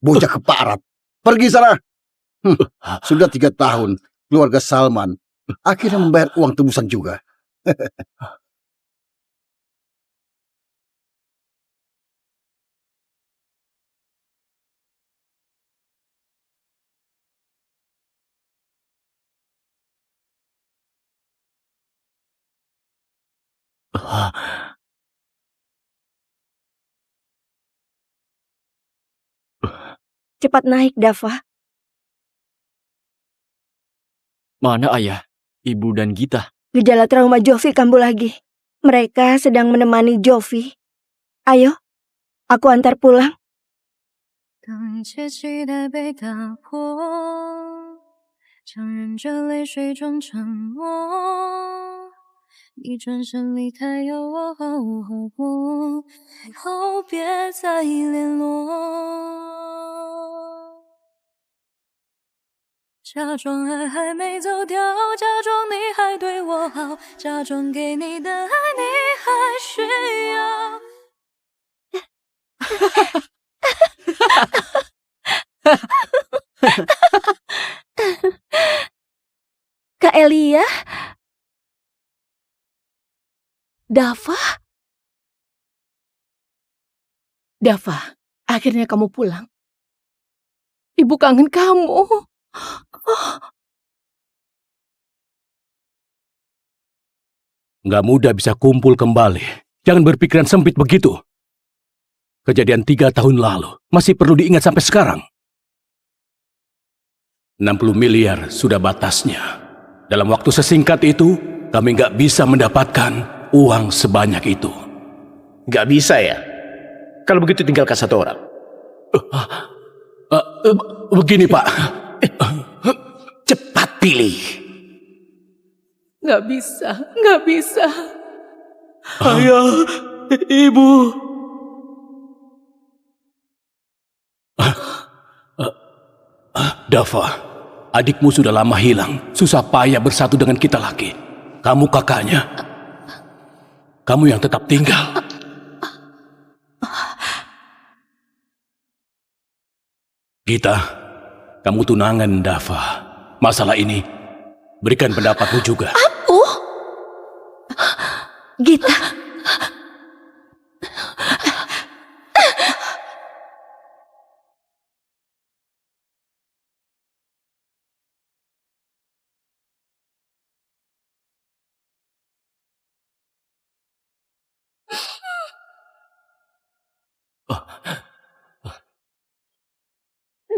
Bocah keparat. Pergi sana. Hmm, sudah 3 tahun keluarga Salman akhirnya membayar uang tebusan juga. Cepat naik, Dava. Mana ayah, ibu dan Gita? Gejala trauma Jovi kambuh lagi. Mereka sedang menemani Jovi. Ayo, aku antar pulang. 当一切期待被打破，强忍着泪水装沉默，你转身离开，要我好好过，以后别再联络。假装爱还没走掉，假装你还对我好，假装给你的爱你还需要。Kak Elia? Dava? Dava, akhirnya kamu pulang. Ibu kangen kamu. Nggak mudah bisa kumpul kembali. Jangan berpikiran sempit begitu. Kejadian 3 tahun lalu masih perlu diingat sampai sekarang. 60 miliar sudah batasnya. Dalam waktu sesingkat itu, kami nggak bisa mendapatkan uang sebanyak itu. Nggak bisa ya? Kalau begitu tinggalkan satu orang. Begini Pak. Cepat pilih. Nggak bisa. Ayah, ibu. Dava, adikmu sudah lama hilang. Susah payah bersatu dengan kita lagi. Kamu kakaknya. Kamu yang tetap tinggal. Gita, kamu tunangan Dava. Masalah ini, berikan pendapatmu juga. Aku? Gita.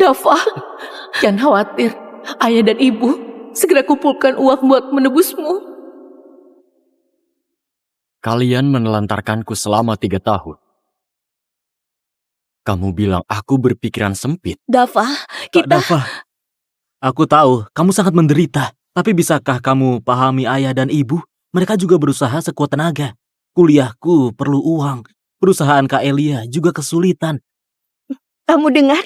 Dava, jangan khawatir. Ayah dan ibu segera kumpulkan uang buat menebusmu. Kalian menelantarkanku selama 3 tahun. Kamu bilang aku berpikiran sempit. Dava, Kak Dava, aku tahu kamu sangat menderita. Tapi bisakah kamu pahami ayah dan ibu? Mereka juga berusaha sekuat tenaga. Kuliahku perlu uang. Perusahaan Kak Elia juga kesulitan. kamu dengar?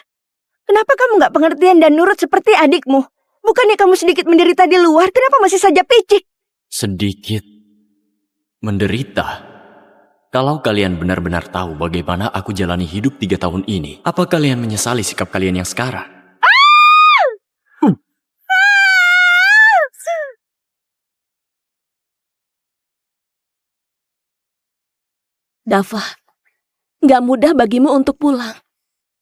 Kenapa kamu nggak pengertian dan nurut seperti adikmu? Bukannya kamu sedikit menderita di luar, kenapa masih saja picik? Sedikit menderita. Kalau kalian benar-benar tahu bagaimana aku jalani hidup 3 tahun ini, apa kalian menyesali sikap kalian yang sekarang? Dava, nggak mudah bagimu untuk pulang.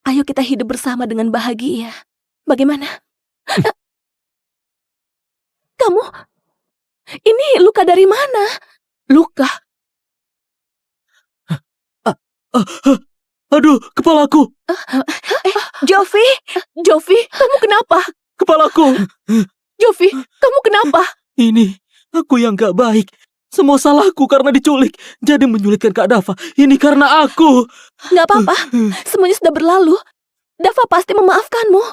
Ayo kita hidup bersama dengan bahagia. Bagaimana? Kamu, ini luka dari mana? Luka? Aduh, kepalaku! Jovi, Kamu kenapa? Kepalaku! Jovi, kamu kenapa? Ini, aku yang gak baik. Semua salahku karena diculik. Jadi menyulitkan Kak Dava. Ini karena aku. Nggak apa-apa, semuanya sudah berlalu. Dava pasti memaafkanmu.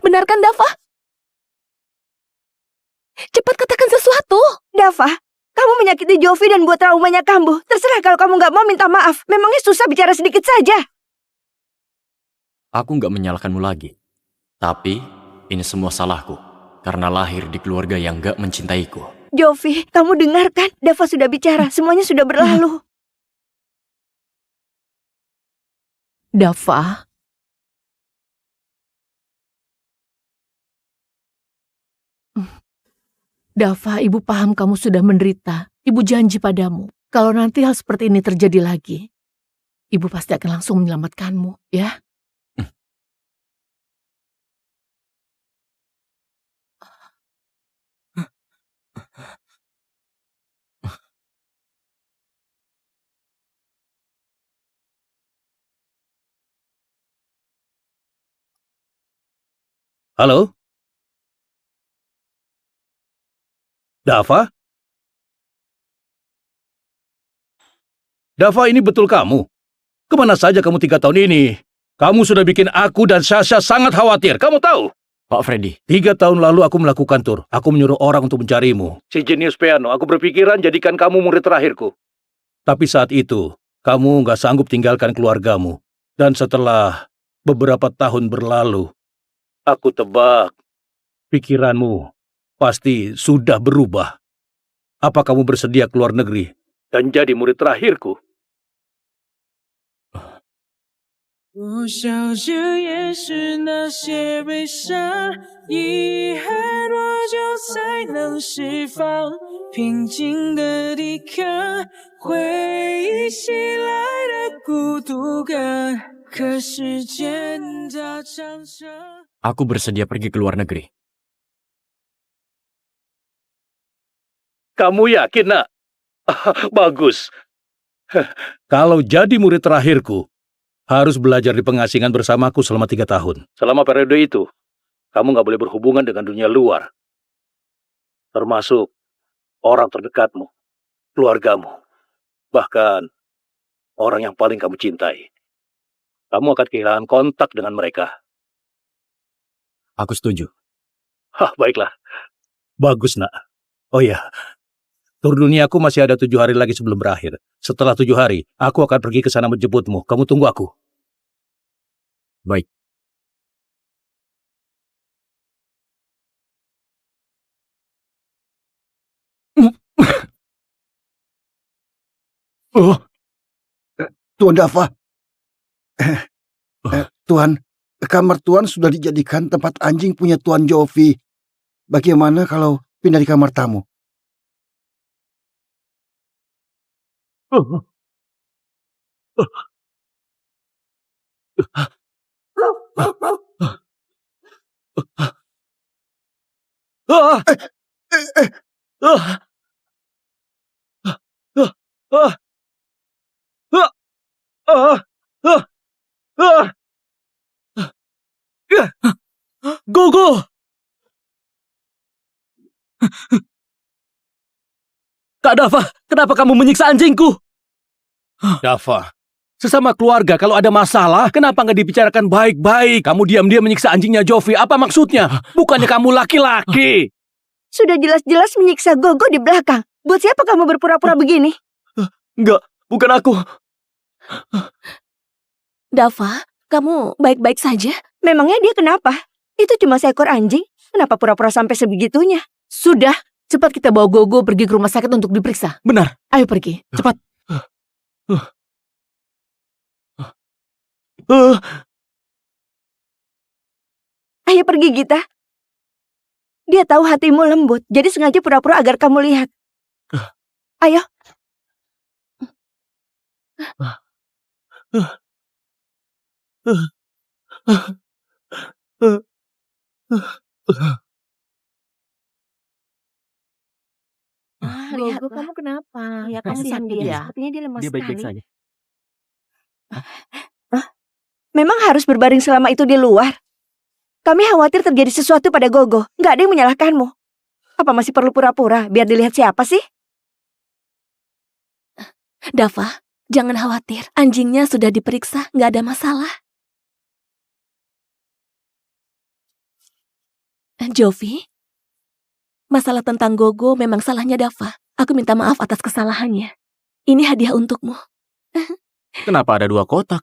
Benar kan, Dava? Cepat katakan sesuatu. Dava, kamu menyakiti Jovi dan buat traumanya kambuh. Terserah kalau kamu nggak mau minta maaf. Memangnya susah bicara sedikit saja. Aku nggak menyalahkanmu lagi. Tapi, ini semua salahku. Karena lahir di keluarga yang nggak mencintaiku. Jovi, kamu dengarkan? Dava sudah bicara, semuanya sudah berlalu. Dava, Dava, ibu paham kamu sudah menderita. Ibu janji padamu, kalau nanti hal seperti ini terjadi lagi, ibu pasti akan langsung menyelamatkanmu, ya? Halo? Dava? Dava, ini betul kamu? Kemana saja kamu 3 tahun ini? Kamu sudah bikin aku dan Sasha sangat khawatir. Kamu tahu? Pak Freddy, 3 tahun lalu aku melakukan tur. Aku menyuruh orang untuk mencarimu. Si jenius piano, aku berpikiran jadikan kamu murid terakhirku. Tapi saat itu, kamu nggak sanggup tinggalkan keluargamu. Dan setelah beberapa tahun berlalu, aku tebak pikiranmu pasti sudah berubah. Apa kamu bersedia keluar negeri dan jadi murid terakhirku? 我笑着掩饰那些悲伤，遗憾多久才能释放？平静的抵抗回忆袭来的孤独感，可时间它常常。 aku bersedia pergi ke luar negeri. Kamu yakin, nak? Bagus. Kalau jadi murid terakhirku, harus belajar di pengasingan bersamaku selama 3 tahun. Selama periode itu, kamu nggak boleh berhubungan dengan dunia luar. Termasuk orang terdekatmu, keluargamu, bahkan orang yang paling kamu cintai. Kamu akan kehilangan kontak dengan mereka. Aku setuju. Hah, baiklah. Bagus, nak. Oh ya, tur duniaku masih ada 7 hari lagi sebelum berakhir. Setelah 7 hari, aku akan pergi ke sana menjemputmu. Kamu tunggu aku. Baik. Oh, Tuan Dava. Tuan, kamar Tuan sudah dijadikan tempat anjing punya Tuan Jovi. Bagaimana kalau pindah di kamar tamu? Gogo! Kak Dava, kenapa kamu menyiksa anjingku? Dava, sesama keluarga kalau ada masalah, kenapa nggak dibicarakan baik-baik? Kamu diam-diam menyiksa anjingnya Jovi, apa maksudnya? Bukannya kamu laki-laki? Sudah jelas-jelas menyiksa Gogo di belakang. Buat siapa kamu berpura-pura begini? Enggak, bukan aku. Dava, kamu baik-baik saja? Memangnya dia kenapa? Itu cuma seekor anjing. Kenapa pura-pura sampai sebegitunya? Sudah, cepat kita bawa Gogo pergi ke rumah sakit untuk diperiksa. Benar. Ayo pergi, cepat. Ayo pergi, Gita. Dia tahu hatimu lembut, jadi sengaja pura-pura agar kamu lihat. Ayo. Gogo, kamu kenapa? Ya kamu Kasihan sakit dia. ya? Sepertinya dia lemas Dia baik-baik sekali. saja. Memang harus berbaring selama itu di luar. Kami khawatir terjadi sesuatu pada Gogo. Nggak ada yang menyalahkanmu. Apa masih perlu pura-pura biar dilihat siapa sih? Dava, jangan khawatir. Anjingnya sudah diperiksa, nggak ada masalah. Jovi, masalah tentang Gogo memang salahnya Dava. Aku minta maaf atas kesalahannya. Ini hadiah untukmu. Kenapa ada 2 kotak?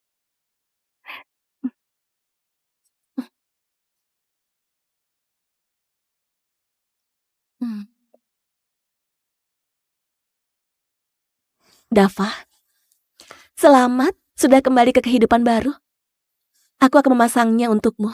Dava, selamat sudah kembali ke kehidupan baru. Aku akan memasangnya untukmu.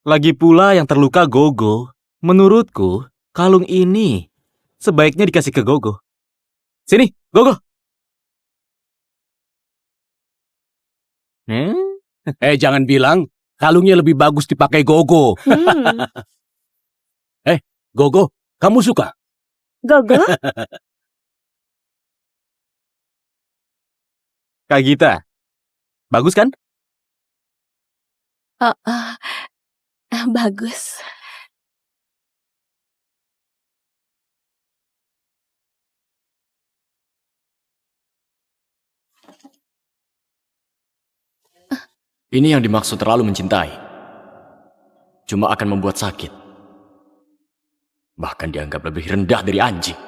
Lagi pula yang terluka Gogo. Menurutku, kalung ini sebaiknya dikasih ke Gogo. Sini, Gogo. Jangan bilang kalungnya lebih bagus dipakai Gogo. Hmm, Gogo, kamu suka? Gogo, Kak Gita, bagus kan? Oh, oh, bagus. Ini yang dimaksud terlalu mencintai. Cuma akan membuat sakit. Bahkan dianggap lebih rendah dari anjing.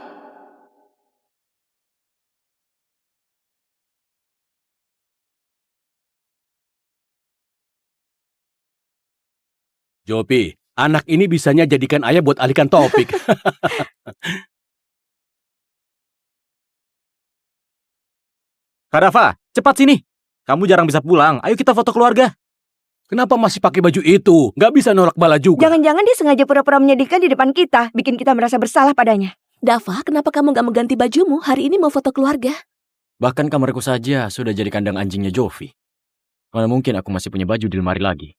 Jopi, anak ini bisanya jadikan ayah buat alihkan topik. Kak Dava, cepat sini. Kamu jarang bisa pulang. Ayo kita foto keluarga. Kenapa masih pakai baju itu? Nggak bisa nolak bala juga. jangan-jangan dia sengaja pura-pura menyedihkan di depan kita, bikin kita merasa bersalah padanya. Dava, kenapa kamu gak mengganti bajumu? Hari ini mau foto keluarga. Bahkan kamarku saja sudah jadi kandang anjingnya Jovi. Mana mungkin aku masih punya baju di lemari lagi.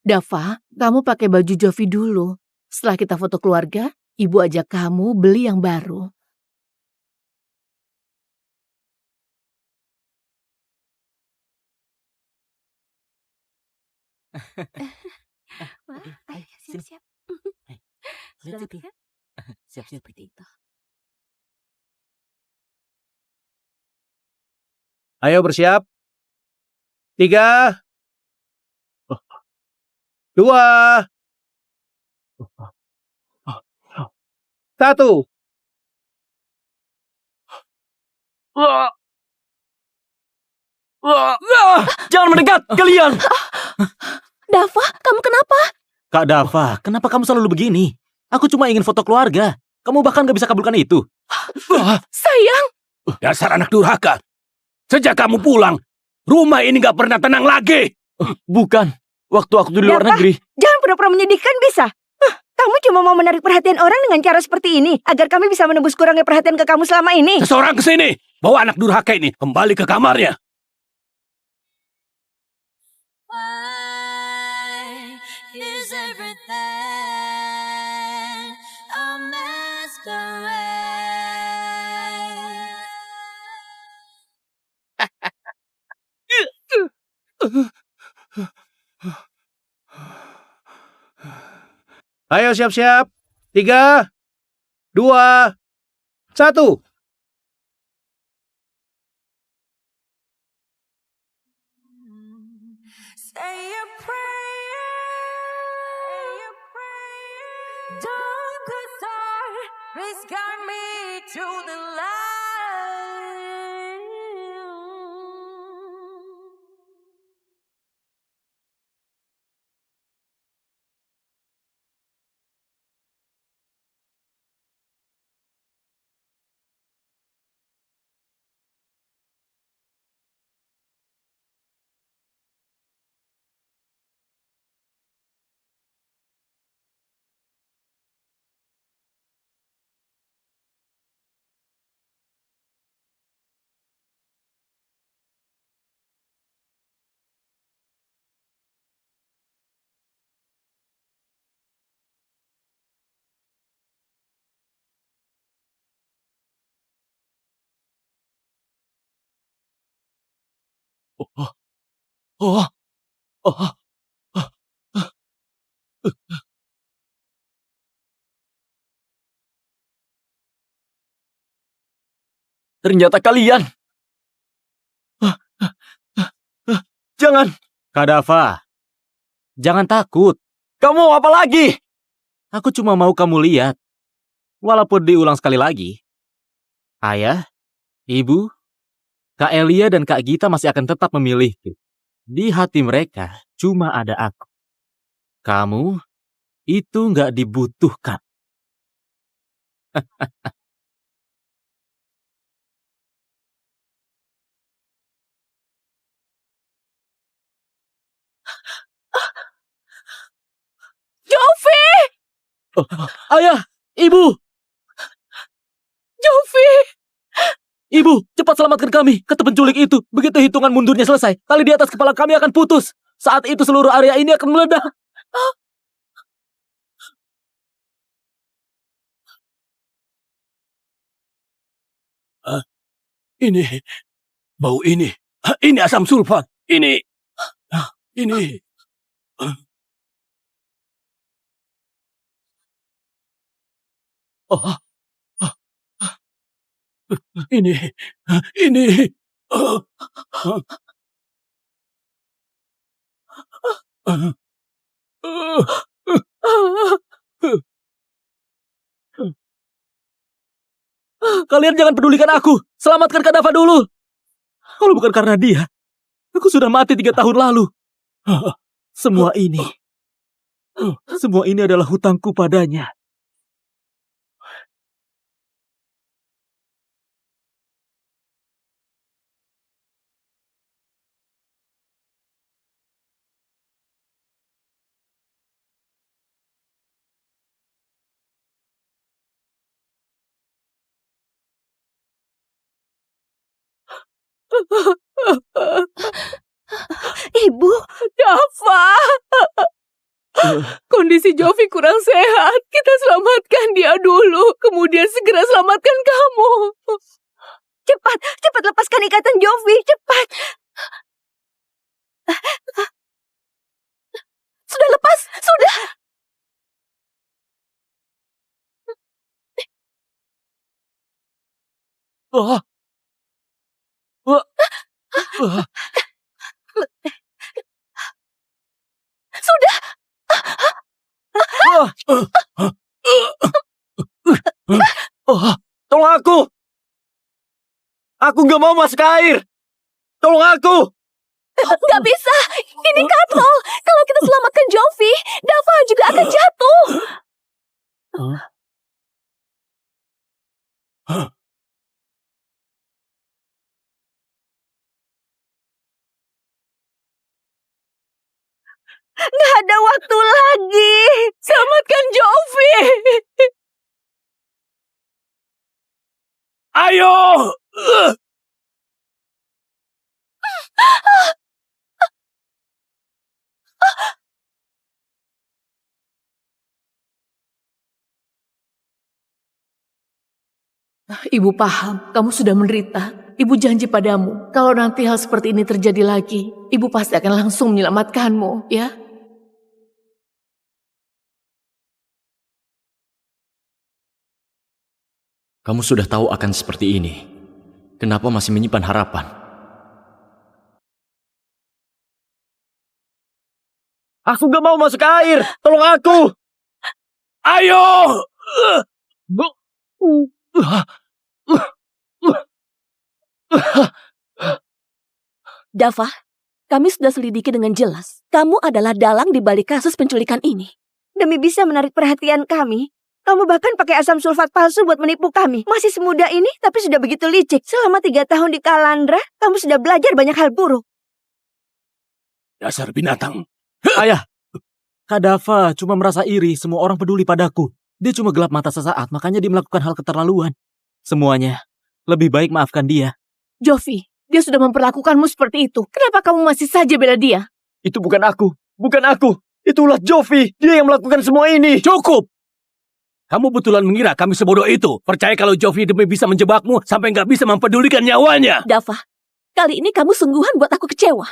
Dava, kamu pakai baju Jovi dulu. Setelah kita foto keluarga, ibu ajak kamu beli yang baru. Wah, ayo sini. siap-siap. Lihat situ. Silakan. Siap-siap. Seperti itu. Ayo bersiap. 3, 2, 1. Jangan mendekat, kalian! Dava, kamu kenapa? Kak Dava, kenapa kamu selalu begini? Aku cuma ingin foto keluarga. Kamu bahkan gak bisa kabulkan itu. Sayang, Dasar anak durhaka. Sejak kamu pulang, rumah ini nggak pernah tenang lagi. Bukan. Waktu aku di luar Dava, negeri. jangan pura-pura menyedihkan bisa. Kamu cuma mau menarik perhatian orang dengan cara seperti ini, agar kami bisa menembus kurangnya perhatian ke kamu selama ini. Seseorang ke sini, bawa anak durhaka ini kembali ke kamarnya. Why is everything a masquerade? Ayo siap-siap. 3, 2, 1. Say a prayer. Don't decide. Please guide me to the light. Oh, oh, ternyata kalian. Jangan. Kak Dava, jangan takut. Kamu mau apa lagi? Aku cuma mau kamu lihat. Walaupun diulang sekali lagi. Ayah, Ibu, Kak Elia dan Kak Gita masih akan tetap memilihku. Di hati mereka cuma ada aku. Kamu itu nggak dibutuhkan. Jovi! Ayah, ibu, Jovi! ibu, cepat selamatkan kami. Kata penculik itu, begitu hitungan mundurnya selesai, tali di atas kepala kami akan putus. Saat itu seluruh area ini akan meledak. Ini, bau ini. Ini asam sulfat. Ini. Oh, ini. Kalian jangan pedulikan aku. Selamatkan Kak Dava dulu. Kalau bukan karena dia, aku sudah mati 3 tahun lalu. Semua ini adalah hutangku padanya. Ibu, Dava! Kondisi Jovi kurang sehat. Kita selamatkan dia dulu. Kemudian segera selamatkan kamu. cepat, cepat lepaskan ikatan Jovi, cepat. Sudah lepas? Sudah! Sudah! Tolong aku! Aku nggak mau masuk ke air! Tolong aku! Gak bisa! Ini katrol! Kalau kita selamatkan Jovi, Dava juga akan jatuh! Nggak ada waktu lagi. Selamatkan Jovi! Ayo! Ibu paham, kamu sudah menderita. Ibu janji padamu, kalau nanti hal seperti ini terjadi lagi, ibu pasti akan langsung menyelamatkanmu, ya? Kamu sudah tahu akan seperti ini. Kenapa masih menyimpan harapan? Aku gak mau masuk ke air! Tolong aku! Ayo! Dava, kami sudah selidiki dengan jelas. Kamu adalah dalang di balik kasus penculikan ini. Demi bisa menarik perhatian kami, kamu bahkan pakai asam sulfat palsu buat menipu kami. Masih semudah ini, tapi sudah begitu licik. Selama 3 tahun di Kalandra, kamu sudah belajar banyak hal buruk. Dasar binatang. Ayah, Kak Dava cuma merasa iri semua orang peduli padaku. Dia cuma gelap mata sesaat, makanya dia melakukan hal keterlaluan. Semuanya, lebih baik maafkan dia. Jovi, dia sudah memperlakukanmu seperti itu. Kenapa kamu masih saja bela dia? Itu bukan aku! Bukan aku! Itulah Jovi! Dia yang melakukan semua ini! Cukup! Kamu betulan mengira kami sebodoh itu. Percaya kalau Jovi demi bisa menjebakmu sampai nggak bisa mempedulikan nyawanya. Dava, kali ini kamu sungguhan buat aku kecewa.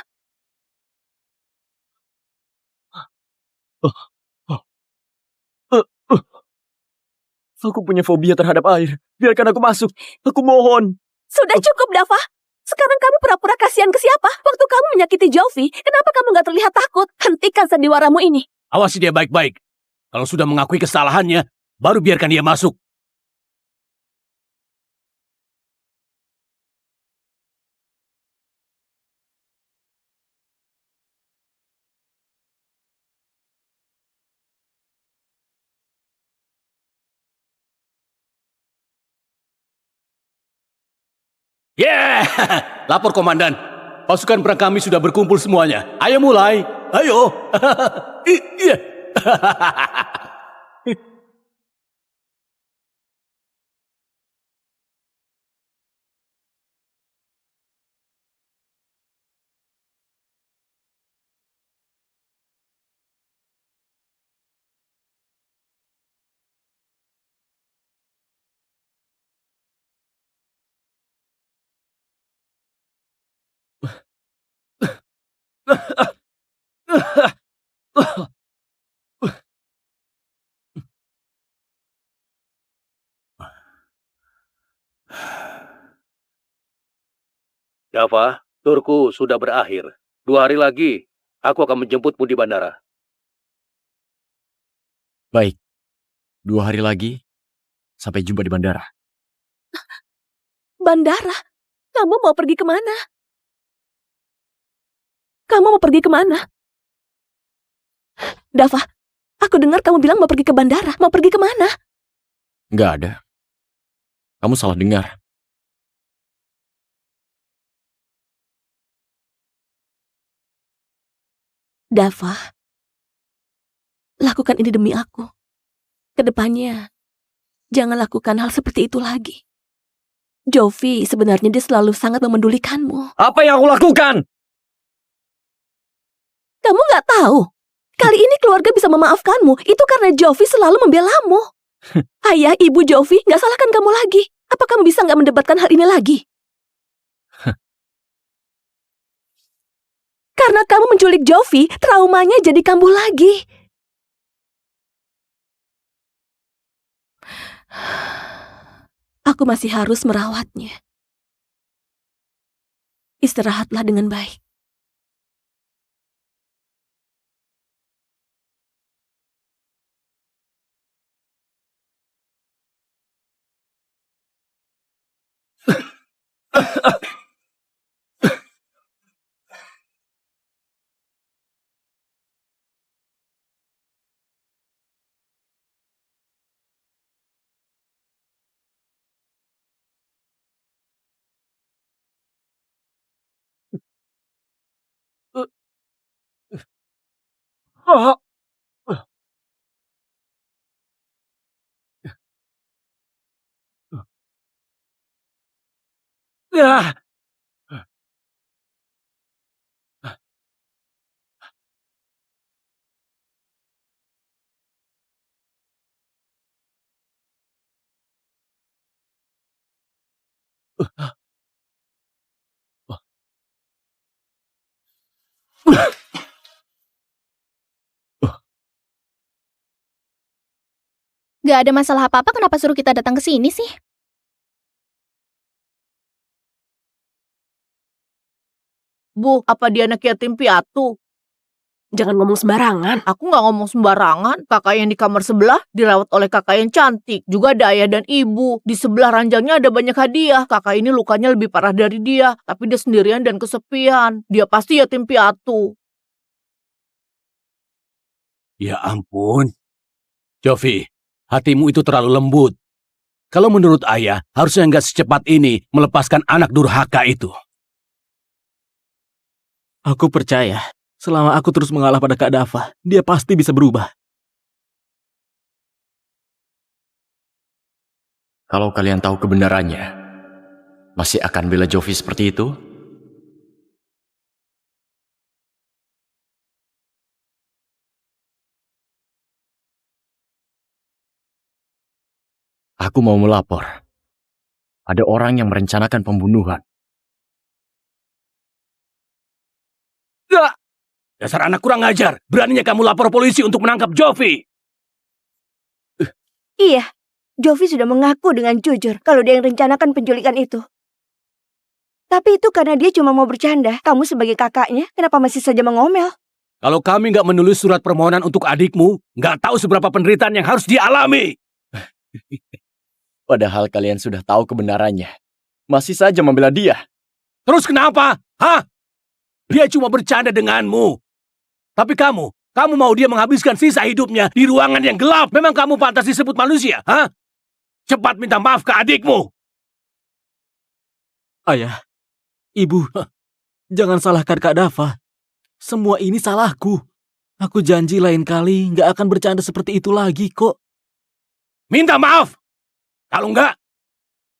Aku punya fobia terhadap air. Biarkan aku masuk. Aku mohon. Sudah cukup, Dava. Sekarang kamu pura-pura kasihan ke siapa? Waktu kamu menyakiti Jovi, kenapa kamu gak terlihat takut? Hentikan sandiwaramu ini. Awasi dia baik-baik. Kalau sudah mengakui kesalahannya, baru biarkan dia masuk. Yeah! Lapor komandan. Pasukan perang kami sudah berkumpul semuanya. Ayo mulai. Ayo. Iya. Dava, turku sudah berakhir. 2 hari lagi, aku akan menjemputmu di bandara. Baik, 2 hari lagi, sampai jumpa di bandara. Bandara? Kamu mau pergi kemana? Kamu mau pergi kemana? Dava, aku dengar kamu bilang mau pergi ke bandara. Mau pergi kemana? Nggak ada. Kamu salah dengar. Dava, lakukan ini demi aku. Kedepannya, jangan lakukan hal seperti itu lagi. Jovi, sebenarnya dia selalu sangat memendulikanmu. Apa yang aku lakukan? Kamu nggak tahu? Kali ini keluarga bisa memaafkanmu. Itu karena Jovi selalu membelamu. Ayah, ibu Jovi, nggak salahkan kamu lagi. Apa kamu bisa nggak mendebatkan hal ini lagi? Karena kamu menculik Jovi, traumanya jadi kambuh lagi. Aku masih harus merawatnya. Istirahatlah dengan baik. Gak ada masalah apa-apa, kenapa suruh kita datang ke sini sih? Bu, apa dia anak yatim piatu? Jangan ngomong sembarangan. Aku nggak ngomong sembarangan. Kakak yang di kamar sebelah dirawat oleh kakak yang cantik. Juga ada ayah dan ibu. Di sebelah ranjangnya ada banyak hadiah. Kakak ini lukanya lebih parah dari dia. Tapi dia sendirian dan kesepian. Dia pasti yatim piatu. Ya ampun. Jovi, hatimu itu terlalu lembut. Kalau menurut ayah, harusnya nggak secepat ini melepaskan anak durhaka itu. Aku percaya, selama aku terus mengalah pada Kak Dava, dia pasti bisa berubah. Kalau kalian tahu kebenarannya, masih akan bela Jovi seperti itu? Aku mau melapor. Ada orang yang merencanakan pembunuhan. Dasar anak kurang ajar. Beraninya kamu lapor polisi untuk menangkap Jovi. Iya, Jovi sudah mengaku dengan jujur kalau dia yang rencanakan penculikan itu. Tapi itu karena dia cuma mau bercanda. Kamu sebagai kakaknya, kenapa masih saja mengomel? Kalau kami nggak menulis surat permohonan untuk adikmu, nggak tahu seberapa penderitaan yang harus dialami. Padahal kalian sudah tahu kebenarannya. Masih saja membela dia. Terus kenapa? Hah? Dia cuma bercanda denganmu. Tapi kamu mau dia menghabiskan sisa hidupnya di ruangan yang gelap. Memang kamu pantas disebut manusia, hah? Cepat minta maaf ke adikmu. Ayah, ibu, jangan salahkan Kak Dava. Semua ini salahku. Aku janji lain kali nggak akan bercanda seperti itu lagi kok. Minta maaf. Kalau enggak,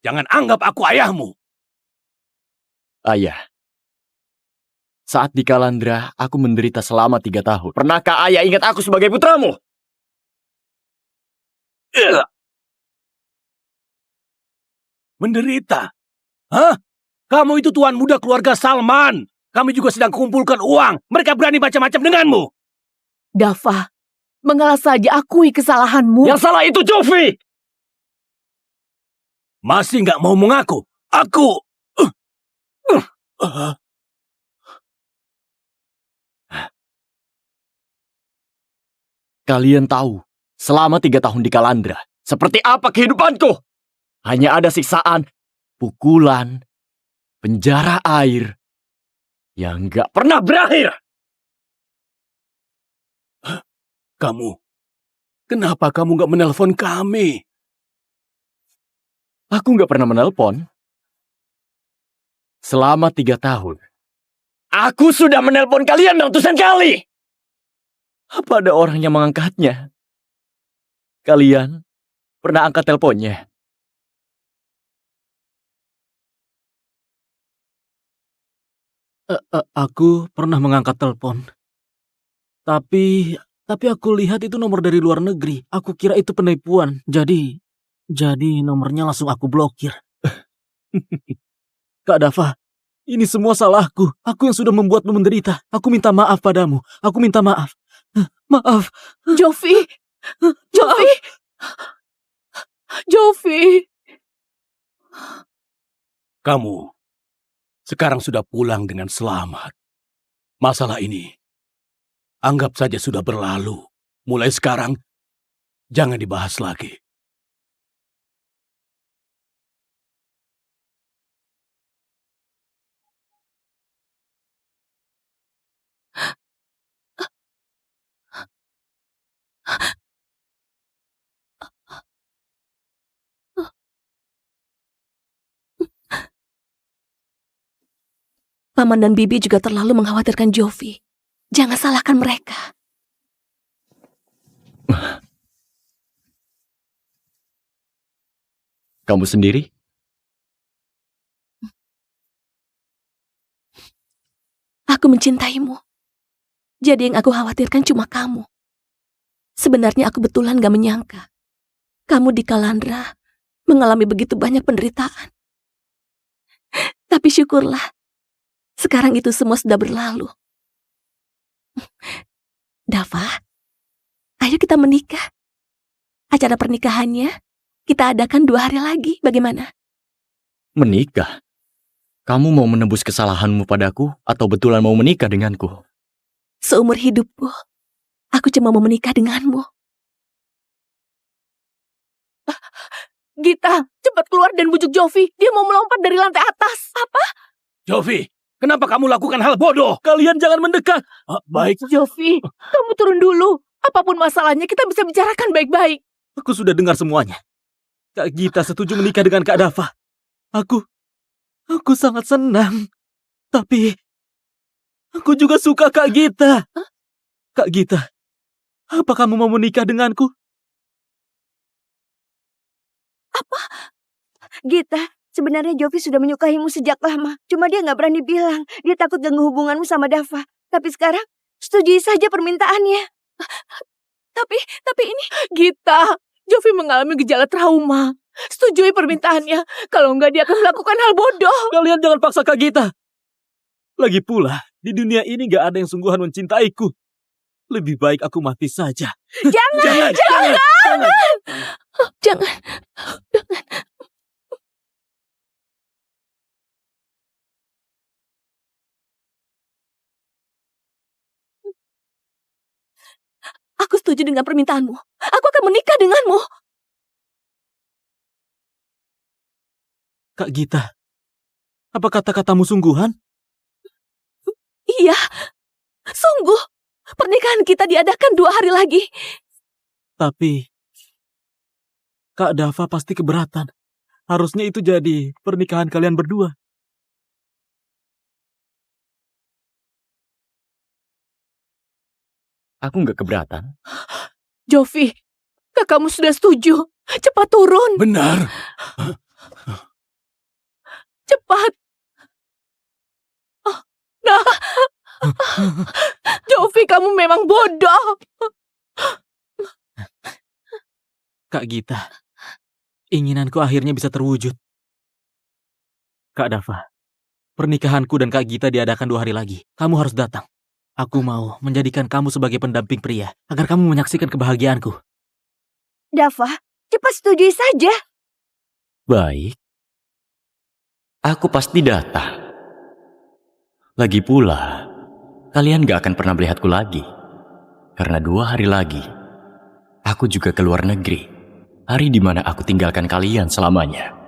jangan anggap aku ayahmu. Ayah, saat di Kalandra, aku menderita selama 3 tahun. Pernahkah ayah ingat aku sebagai putramu? Menderita? Hah? Kamu itu tuan muda keluarga Salman. Kami juga sedang kumpulkan uang. Mereka berani macam-macam denganmu. Dava, mengalah saja akui kesalahanmu. Yang salah itu Jovi. Masih nggak mau mengaku? Aku... Kalian tahu, selama 3 tahun di Kalandra, seperti apa kehidupanku? Hanya ada siksaan, pukulan, penjara air, yang nggak pernah berakhir. Kenapa kamu nggak menelpon kami? Aku nggak pernah menelpon. Selama 3 tahun, aku sudah menelpon kalian ratusan kali. Apa ada orang yang mengangkatnya? Kalian pernah angkat teleponnya? Aku pernah mengangkat telepon. Tapi aku lihat itu nomor dari luar negeri. Aku kira itu penipuan. Jadi nomornya langsung aku blokir. Kak Dava, ini semua salahku. Aku yang sudah membuatmu menderita. Aku minta maaf padamu. Aku minta maaf. Maaf. Jovi. Kamu sekarang sudah pulang dengan selamat. Masalah ini anggap saja sudah berlalu. Mulai sekarang, jangan dibahas lagi. Paman dan Bibi juga terlalu mengkhawatirkan Jovi. Jangan salahkan mereka. Kamu sendiri? Aku mencintaimu. Jadi yang aku khawatirkan cuma kamu. Sebenarnya aku betulan gak menyangka. Kamu di Kalandra mengalami begitu banyak penderitaan. Tapi syukurlah. Sekarang itu semua sudah berlalu. Dava, ayo kita menikah. Acara pernikahannya kita adakan 2 hari lagi. Bagaimana? Menikah? Kamu mau menebus kesalahanmu padaku atau betulan mau menikah denganku? Seumur hidupku, aku cuma mau menikah denganmu. Gita, cepat keluar dan bujuk Jovi. Dia mau melompat dari lantai atas. Apa? Jovi, kenapa kamu lakukan hal bodoh? Kalian jangan mendekat. Baik. Jovi, kamu turun dulu. Apapun masalahnya, kita bisa bicarakan baik-baik. Aku sudah dengar semuanya. Kak Gita setuju menikah dengan Kak Dava. Aku sangat senang. Tapi aku juga suka Kak Gita. Kak Gita, apa kamu mau menikah denganku? Apa? Gita, sebenarnya Jovi sudah menyukaimu sejak lama. Cuma dia nggak berani bilang. Dia takut ganggu hubunganmu sama Dava. Tapi sekarang, setujui saja permintaannya. Tapi ini... Gita, Jovi mengalami gejala trauma. Setujui permintaannya. Kalau enggak dia akan melakukan hal bodoh. Kalian jangan paksa Kak Gita. Lagi pula, di dunia ini gak ada yang sungguhan mencintaiku. Lebih baik aku mati saja. Jangan. Jangan. Aku setuju dengan permintaanmu. Aku akan menikah denganmu. Kak Gita, apa kata-katamu sungguhan? Iya, sungguh. Pernikahan kita diadakan 2 hari lagi. Tapi Kak Dava pasti keberatan. Harusnya itu jadi pernikahan kalian berdua. Aku nggak keberatan. Jovi, kakakmu sudah setuju. Cepat turun. Benar. Cepat. Nah, Jovi, kamu memang bodoh. Kak Gita, inginanku akhirnya bisa terwujud. Kak Dava, pernikahanku dan Kak Gita diadakan 2 hari lagi. Kamu harus datang. Aku mau menjadikan kamu sebagai pendamping pria, agar kamu menyaksikan kebahagiaanku. Dava, cepat setujui saja. Baik. Aku pasti datang. Lagi pula, kalian gak akan pernah melihatku lagi. Karena 2 hari lagi, aku juga keluar negeri. Hari di mana aku tinggalkan kalian selamanya.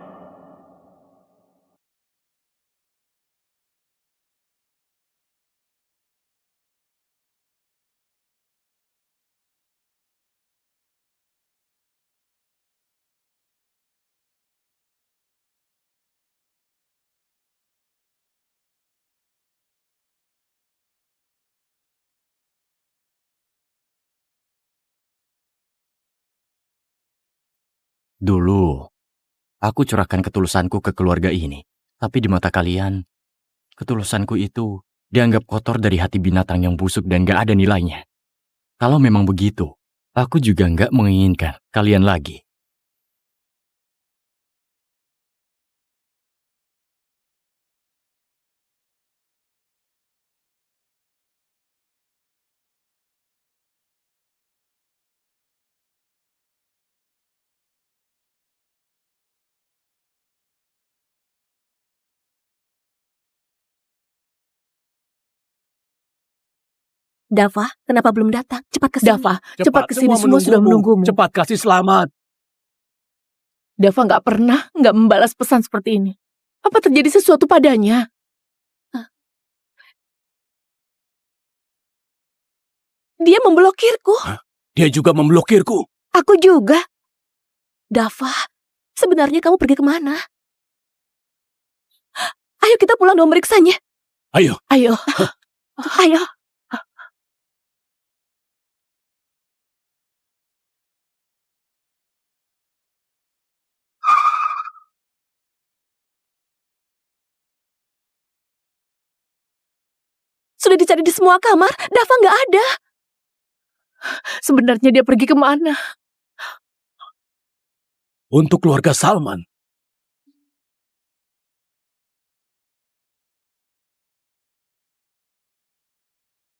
Dulu, aku curahkan ketulusanku ke keluarga ini. Tapi di mata kalian, ketulusanku itu dianggap kotor dari hati binatang yang busuk dan gak ada nilainya. Kalau memang begitu, aku juga gak menginginkan kalian lagi. Dava, kenapa belum datang? Cepat kesini. Dava, cepat kesini, semua sudah menunggumu. Cepat kasih selamat. Dava nggak membalas pesan seperti ini. Apa terjadi sesuatu padanya? Dia memblokirku. Dia juga memblokirku. Aku juga. Dava, sebenarnya kamu pergi kemana? Ayo kita pulang dan memeriksanya. Ayo. Ayo. Ayo. Sudah dicari di semua kamar, Dava nggak ada. Sebenarnya dia pergi kemana? Untuk keluarga Salman,